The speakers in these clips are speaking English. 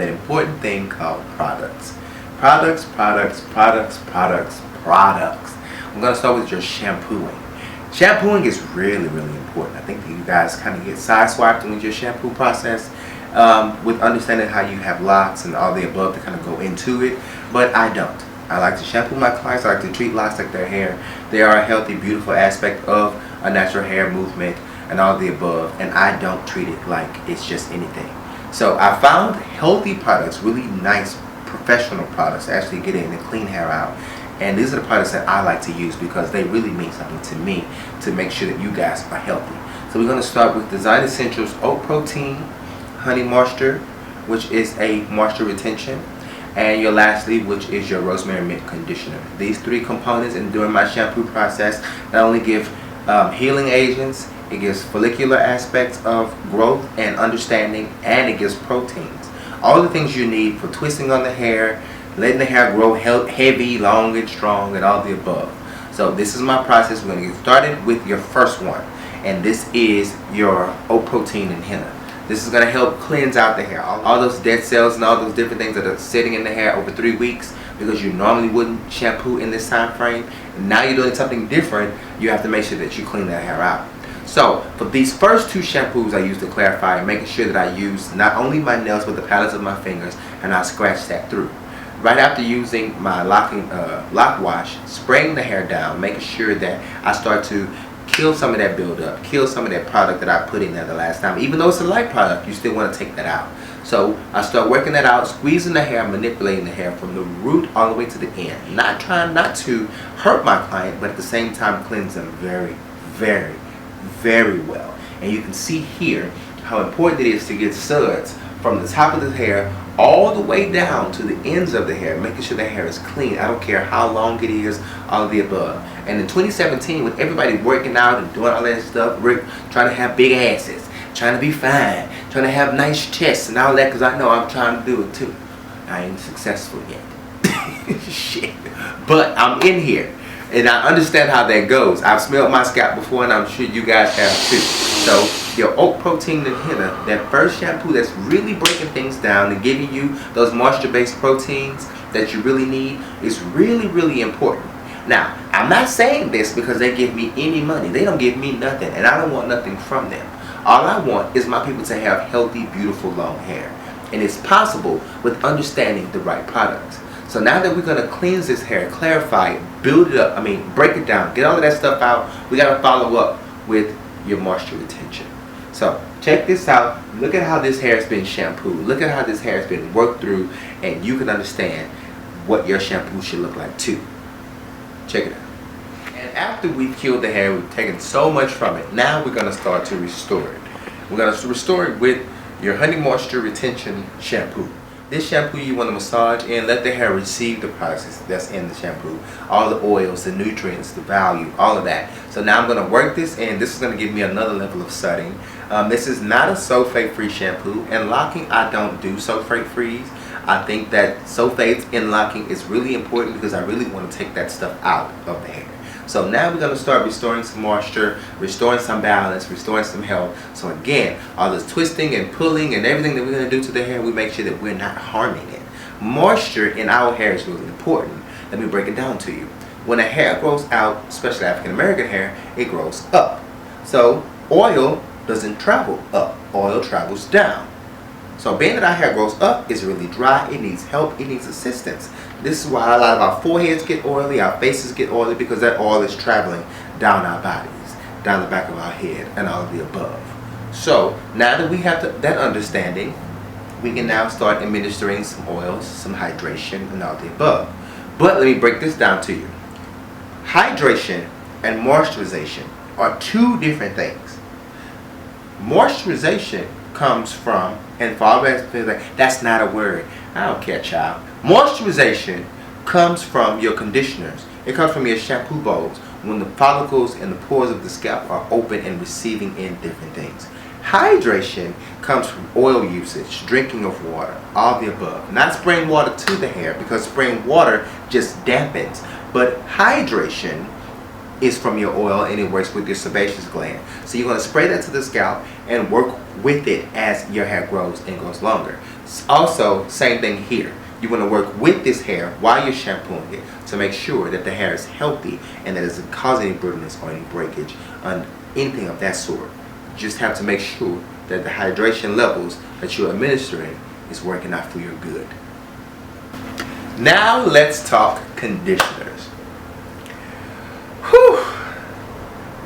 that important thing called products. Products, products, products, products, products. I'm going to start with your shampooing. Shampooing is really, really important. I think that you guys kind of get sideswiped with your shampoo process with understanding how you have locks and all the above to kind of go into it, but I don't. I like to shampoo my clients. I like to treat locks like their hair. They are a healthy, beautiful aspect of a natural hair movement and all the above, and I don't treat it like it's just anything. So I found healthy products, really nice professional products to actually get in and clean hair out. And these are the products that I like to use because they really mean something to me to make sure that you guys are healthy. So we're going to start with Design Essentials Oat Protein Honey Moisture, which is a moisture retention, and your lastly, which is your Rosemary Mint Conditioner. These three components, and during my shampoo process, not only give healing agents, it gives follicular aspects of growth and understanding, and it gives proteins. All the things you need for twisting on the hair, letting the hair grow heavy, long, and strong, and all the above. So this is my process. We're going to get started with your first one, and this is your oat protein and henna. This is going to help cleanse out the hair. All those dead cells and all those different things that are sitting in the hair over 3 weeks because you normally wouldn't shampoo in this time frame. And now you're doing something different. You have to make sure that you clean that hair out. So for these first two shampoos I use to clarify, making sure that I use not only my nails but the paddles of my fingers, and I scratch that through. Right after using my lock wash, spraying the hair down, making sure that I start to kill some of that buildup, kill some of that product that I put in there the last time. Even though it's a light product, you still want to take that out. So I start working that out, squeezing the hair, manipulating the hair from the root all the way to the end. Not trying not to hurt my client, but at the same time cleanse them very, very, very well. And you can see here how important it is to get suds from the top of the hair all the way down to the ends of the hair, making sure the hair is clean. I don't care how long it is, all of the above. And in 2017, with everybody working out and doing all that stuff, trying to have big asses, trying to be fine, trying to have nice chests and all that, because I know I'm trying to do it too. I ain't successful yet. Shit. But I'm in here, and I understand how that goes. I've smelled my scalp before, and I'm sure you guys have too. So your oat protein and henna, that first shampoo that's really breaking things down and giving you those moisture-based proteins that you really need, is really, really important. Now, I'm not saying this because they give me any money. They don't give me nothing, and I don't want nothing from them. All I want is my people to have healthy, beautiful, long hair. And it's possible with understanding the right products. So now that we're going to cleanse this hair, clarify it, build it up, break it down, get all of that stuff out, we got to follow up with your moisture retention. So check this out. Look at how this hair has been shampooed. Look at how this hair has been worked through, and you can understand what your shampoo should look like too. Check it out. And after we've killed the hair, we've taken so much from it, now we're going to start to restore it. We're going to restore it with your Honey Moisture Retention Shampoo. This shampoo you want to massage and let the hair receive the products that's in the shampoo. All the oils, the nutrients, the value, all of that. So now I'm going to work this in. This is going to give me another level of sudding. This is not a sulfate-free shampoo. And locking, I don't do sulfate-frees. I think that sulfates in locking is really important because I really want to take that stuff out of the hair. So now we're going to start restoring some moisture, restoring some balance, restoring some health. So again, all this twisting and pulling and everything that we're going to do to the hair, we make sure that we're not harming it. Moisture in our hair is really important. Let me break it down to you. When a hair grows out, especially African American hair, it grows up. So oil doesn't travel up, oil travels down. So being that our hair grows up, it's really dry, it needs help, it needs assistance. This is why a lot of our foreheads get oily, our faces get oily, because that oil is traveling down our bodies, down the back of our head, and all of the above. So now that we have that understanding, we can now start administering some oils, some hydration, and all the above. But let me break this down to you. Hydration and moisturization are two different things. Moisturization comes from, and for all that, that's not a word. I don't care, child. Moisturization comes from your conditioners. It comes from your shampoo bowls when the follicles and the pores of the scalp are open and receiving in different things. Hydration comes from oil usage, drinking of water, all the above. Not spraying water to the hair, because spraying water just dampens. But hydration is from your oil, and it works with your sebaceous gland. So you're going to spray that to the scalp and work with it as your hair grows and grows longer. Also, same thing here. You want to work with this hair while you're shampooing it to make sure that the hair is healthy and that it doesn't cause any brittleness or any breakage or anything of that sort. You just have to make sure that the hydration levels that you're administering is working out for your good. Now let's talk conditioners. Whew.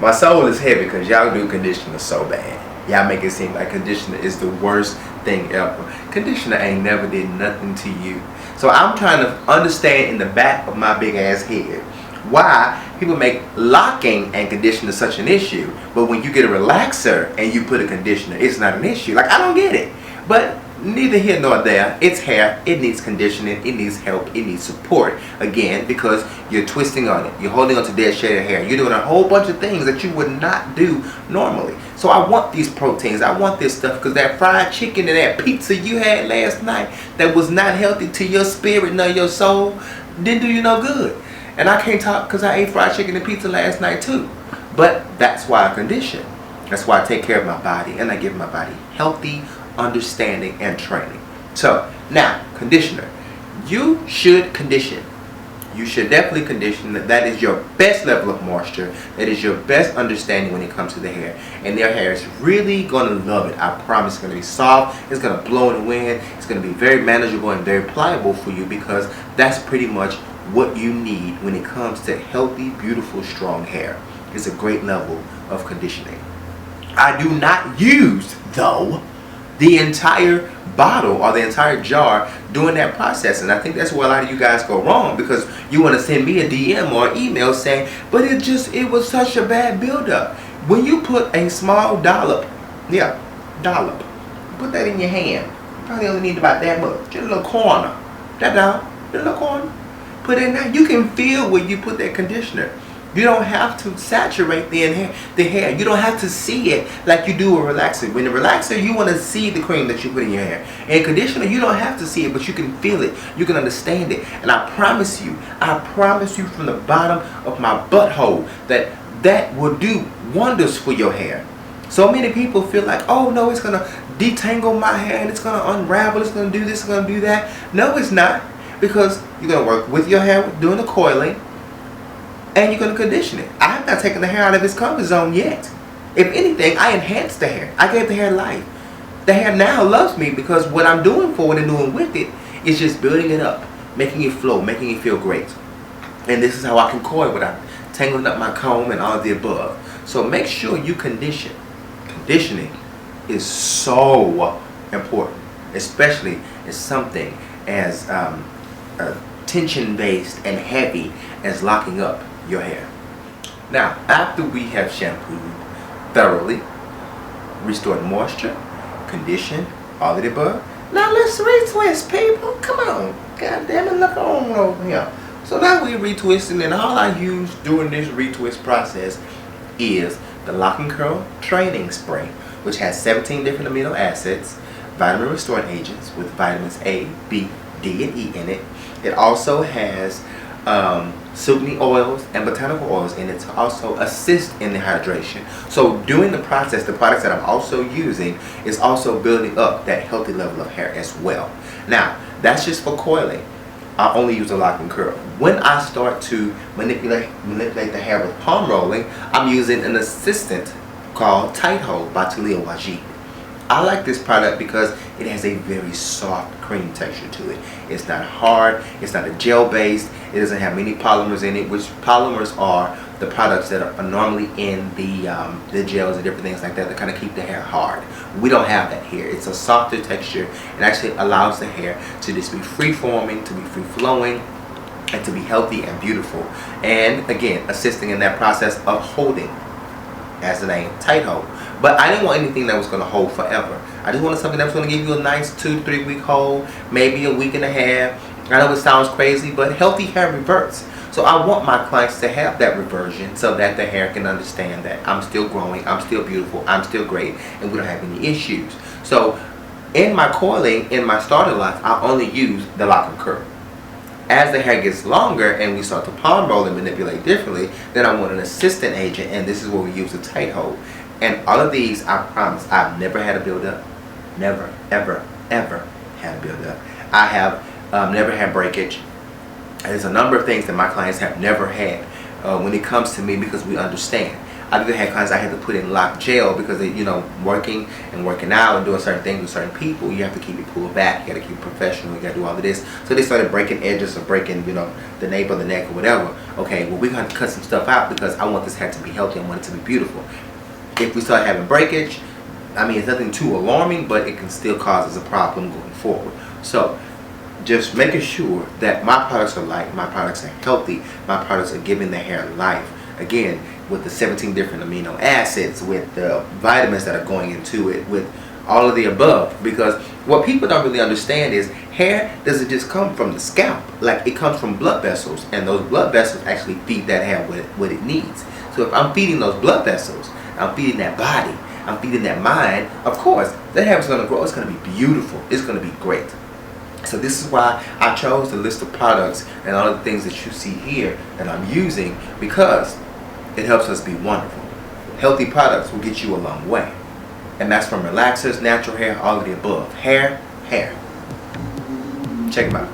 My soul is heavy because y'all do conditioner so bad. Y'all make it seem like conditioner is the worst thing ever. Conditioner ain't never did nothing to you. So I'm trying to understand in the back of my big ass head why people make locking and conditioner such an issue, but when you get a relaxer and you put a conditioner, it's not an issue. Like, I don't get it. But neither here nor there. It's hair. It needs conditioning. It needs help. It needs support. Again, because you're twisting on it. You're holding on to dead shaded hair. You're doing a whole bunch of things that you would not do normally. So I want these proteins. I want this stuff because that fried chicken and that pizza you had last night that was not healthy to your spirit nor your soul didn't do you no good. And I can't talk because I ate fried chicken and pizza last night too. But that's why I condition. That's why I take care of my body and I give my body healthy understanding and training. So now, conditioner. You should condition. You should definitely condition. That is your best level of moisture. That is your best understanding when it comes to the hair. And their hair is really going to love it. I promise. It's going to be soft. It's going to blow in the wind. It's going to be very manageable and very pliable for you because that's pretty much what you need when it comes to healthy, beautiful, strong hair. It's a great level of conditioning. I do not use, though, the entire bottle or the entire jar during that process, and I think that's where a lot of you guys go wrong because you want to send me a DM or an email saying, but it was such a bad buildup. When you put a small dollop, put that in your hand. You probably only need about that much, just a little corner. That down, just a little corner. Put it in there. You can feel where you put that conditioner. You don't have to saturate the hair. You don't have to see it like you do a relaxer. When the relaxer, you want to see the cream that you put in your hair. And conditioner, you don't have to see it, but you can feel it. You can understand it. And I promise you from the bottom of my butthole that will do wonders for your hair. So many people feel like, oh no, it's going to detangle my hair and it's going to unravel, it's going to do this, it's going to do that. No, it's not. Because you're going to work with your hair doing the coiling. And you're going to condition it. I have not taken the hair out of its comfort zone yet. If anything, I enhanced the hair. I gave the hair life. The hair now loves me because what I'm doing for it and doing with it is just building it up, making it flow, making it feel great. And this is how I can coil without tangling up my comb and all of the above. So make sure you condition. Conditioning is so important, especially as something as tension-based and heavy as locking up your hair. Now, after we have shampooed thoroughly, restored moisture, conditioned, all of the above, now let's retwist, people. Come on. God damn it, look on over here. So now we're retwisting, and all I use during this retwist process is the Lock and Curl Training Spray, which has 17 different amino acids, vitamin restoring agents with vitamins A, B, D, and E in it. It also has soothing oils and botanical oils in it to also assist in the hydration. So during the process, the products that I'm also using is also building up that healthy level of hair as well. Now, that's just for coiling. I only use a lock and curl. When I start to manipulate the hair with palm rolling, I'm using an assistant called Tight Hold by Talia Wajid. I like this product because it has a very soft cream texture to it. It's not hard, it's not a gel based, it doesn't have many polymers in it, which polymers are the products that are normally in the gels and different things like that kind of keep the hair hard. We don't have that here. It's a softer texture. It actually allows the hair to just be free forming, to be free flowing, and to be healthy and beautiful. And again, assisting in that process of holding, as the name, tight hold. But I didn't want anything that was going to hold forever. I just wanted something that was going to give you a nice 2-3 week hold, maybe a week and a half. I know it sounds crazy, but healthy hair reverts. So I want my clients to have that reversion so that the hair can understand that I'm still growing, I'm still beautiful, I'm still great, and we don't have any issues. So in my coiling, in my starter lots, I only use the lock and curl. As the hair gets longer and we start to palm roll and manipulate differently, then I want an assistant agent, and this is where we use the tight hold. And all of these, I promise, I've never had a buildup. Never, ever, ever kind of build up. I have never had breakage. There's a number of things that my clients have never had when it comes to me, because we understand. I've even had clients I had to put in lock gel because they, working out and doing certain things with certain people, you have to keep it pulled back. You got to keep it professional. You got to do all of this. So they started breaking edges or breaking, the nape of the neck or whatever. Okay, well, we're going to cut some stuff out because I want this hair to be healthy. I want it to be beautiful. If we start having breakage, I mean, it's nothing too alarming, but it can still cause us a problem going forward. So just making sure that my products are light, my products are healthy, my products are giving the hair life. Again, with the 17 different amino acids, with the vitamins that are going into it, with all of the above. Because what people don't really understand is hair doesn't just come from the scalp. Like, it comes from blood vessels, and those blood vessels actually feed that hair what it needs. So if I'm feeding those blood vessels, I'm feeding that body, I'm feeding that mind, of course, that hair is going to grow. It's going to be beautiful. It's going to be great. So this is why I chose the list of products and all of the things that you see here that I'm using, because it helps us be wonderful. Healthy products will get you a long way. And that's from relaxers, natural hair, all of the above. Hair. Check them out.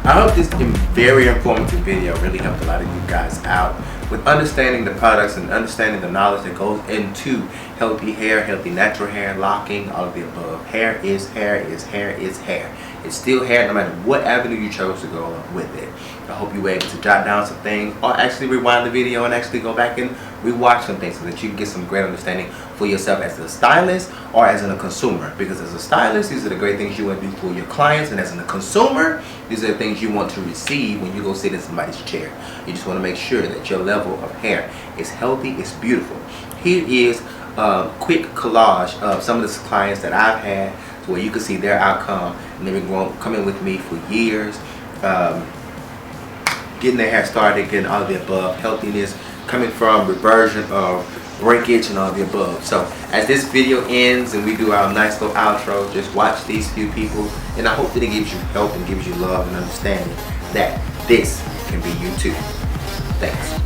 I hope this very informative video really helped a lot of you guys out with understanding the products and understanding the knowledge that goes into healthy hair, healthy natural hair, locking, all of the above. Hair is hair is hair is hair. It's still hair no matter what avenue you chose to go along with it. I hope you were able to jot down some things or actually rewind the video and actually go back and rewatch some things so that you can get some great understanding for yourself as a stylist or as a consumer. Because as a stylist, these are the great things you want to do for your clients, and as a consumer, these are the things you want to receive when you go sit in somebody's chair. You just want to make sure that your level of hair is healthy, it's beautiful. Here is a quick collage of some of the clients that I've had, so where you can see their outcome, and they've been coming with me for years, getting their hair started, getting all of the above, healthiness, coming from reversion of breakage and all of the above. So as this video ends and we do our nice little outro, just watch these few people, and I hope that it gives you help and gives you love and understanding that this can be you too. Thanks.